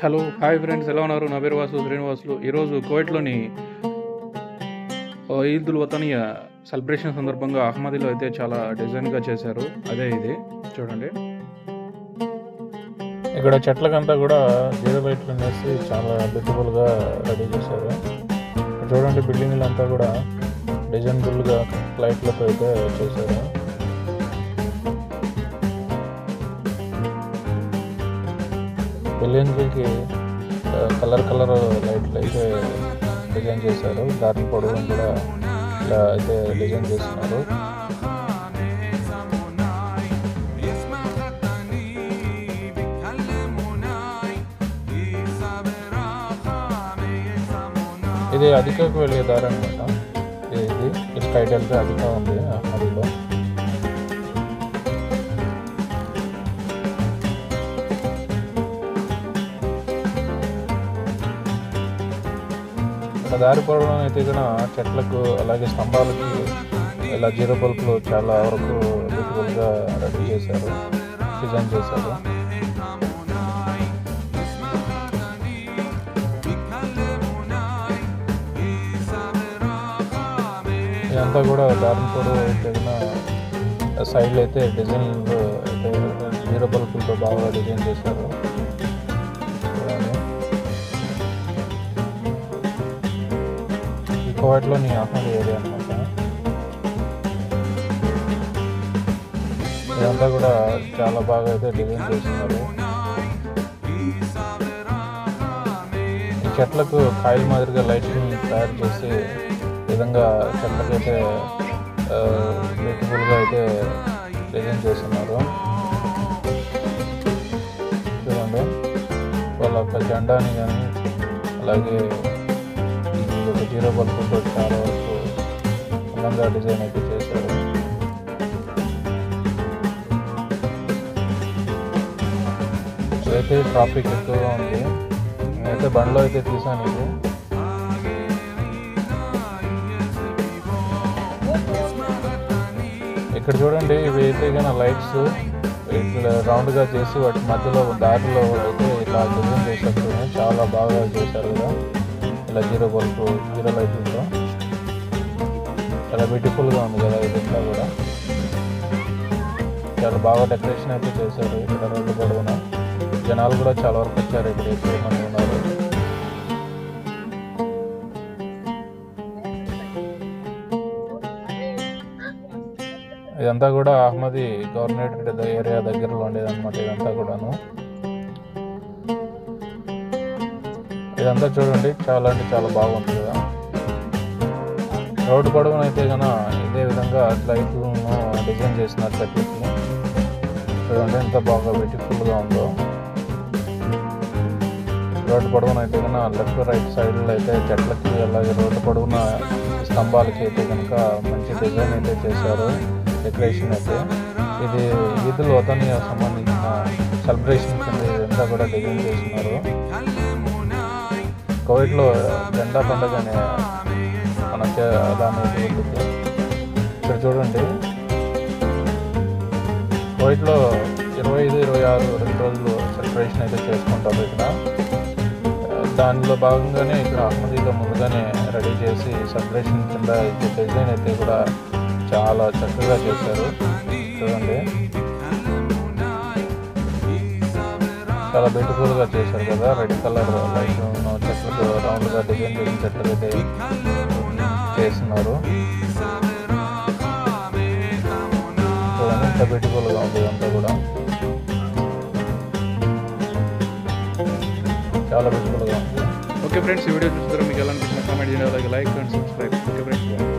Hello hi friends, ఎలా ఉన్నారు? నా పేరు శ్రీనివాసులు. ఈరోజు కువైట్లోని ఈద్ ఉల్ వతనియ సెలబ్రేషన్ సందర్భంగా అహ్మదీలో అయితే చాలా డిజైన్గా చేశారు. అదే ఇది చూడండి. ఇక్కడ చెట్లకంతా కూడా జీరో లైట్లు వేసి చాలా బ్యూటిఫుల్గా రెడీ చేశారు. చూడండి, బిల్డింగ్లంతా కూడా డిజైనబుల్గా లైట్లతో అయితే చేశారు. బిల్డింగ్కి కలర్ లైట్లు అయితే డిజైన్ చేశారు. దాని పొడవును కూడా ఇలా అయితే డిజైన్ చేస్తున్నారు. ఇది అధికకు వెళ్ళే దారి అనమాట. ఇది స్ట్రైట్ వెళ్తే అధిక ఉంది అహ్మదీలో. దారి పొడవులో అయితే కూడా చెట్లకు అలాగే స్తంభాలకి ఇలా జీరో బల్బులు చాలా వరకు బ్యూటిఫుల్గా రెడీ చేశారు, డిజైన్ చేశారు. ఇదంతా కూడా దారి పొడవు అయితే సైడ్లో అయితే డిజైన్లు అయితే జీరో బల్బులతో బాగా డిజైన్ చేశారు. కువైట్లోని అహ్మదీ ఏరియా అనమాట. ఇదంతా కూడా చాలా బాగా అయితే డిజైన్ చేస్తున్నారు. ఈ చెట్లకు కాయల మాదిరిగా లైట్ని తయారు చేసి విధంగా చెట్లకైతే బ్యూటిఫుల్గా అయితే డిజైన్ చేస్తున్నారు. చూడండి, వాళ్ళ యొక్క జెండాని కానీ అలాగే ఒక జీరో బల్బుతో చాలా వరకు అందంగా డిజైన్ అయితే చేశారు. ఇదైతే ట్రాఫిక్ ఎక్కువగా ఉంది. నేనైతే బండ్లో అయితే తీసాను. ఇది ఇక్కడ చూడండి, ఇవి అయితే కానీ లైట్స్ ఇట్లా రౌండ్గా చేసి వాటి మధ్యలో దారిలో అయితే ఇట్లా డిజైన్ చేశారు. చాలా బాగా చేశారు కదా, ఇలా జీరో బల్బు జీరో లైట్లతో చాలా బ్యూటిఫుల్గా ఉంది కదా. ఇదంతా కూడా చాలా బాగా డెకరేషన్ అయితే చేశారు. ఇక్కడ రోడ్డు పొడవున జనాలు కూడా చాలా వరకు వచ్చారు. ఇక్కడ ఎక్కువ మంది ఉన్నారు. ఇదంతా కూడా అహ్మదీ గవర్నమెంట్ ఏరియా దగ్గరలో ఉండేదన్నమాట. ఇదంతా కూడాను ఇదంతా చూడండి, చాలా అంటే చాలా బాగుంది కదా. రోడ్డు పొడవున అయితే కనుక ఇదే విధంగా లైట్లను డిజైన్ చేస్తున్నారు చెట్లకి. చూడండి ఎంత బాగా బ్యూటిఫుల్గా ఉందో. రోడ్డు పొడవున అయితే కనుక లెఫ్ట్ రైట్ సైడ్లో అయితే చెట్లకి అలాగే రోడ్డు పొడవున స్తంభాలకి అయితే కనుక మంచి డిజైన్ అయితే చేశారు, డెకరేషన్ అయితే. ఇది ఈద్ ఉల్ వతనియ సంబంధించిన సెలబ్రేషన్ కింద ఇదంతా కూడా డిజైన్ చేస్తున్నారు. కువైట్లో జెండా పండుగ అనే మనకి దాని ఉంటుంది. ఇక్కడ చూడండి, కువైట్లో 25, 26 2 రోజులు సెలబ్రేషన్ అయితే చేసుకుంటారు. ఇక్కడ దానిలో భాగంగానే ఇక్కడ అహ్మదీలో ముందుగానే రెడీ చేసి సెలబ్రేషన్ కింద డిజైన్ అయితే కూడా చాలా చక్కగా చేశారు. చూడండి, చాలా బ్యూటిఫుల్గా చేశారు కదా. రెడ్ కలర్ లైట్ చెట్లకు రౌండ్గా డిజైన్ చేసిన చెట్లు అయితే చేస్తున్నారు. చూడండి ఎంత బ్యూటిఫుల్గా ఉంది. ఇదంతా కూడా చాలా బ్యూటిఫుల్గా ఉంది. ఓకే ఫ్రెండ్స్, ఈ వీడియో చూస్తారు మీకు ఎలా అనిపించిన కామెంట్ చేయండి, అలాగే like and subscribe. Okay friends.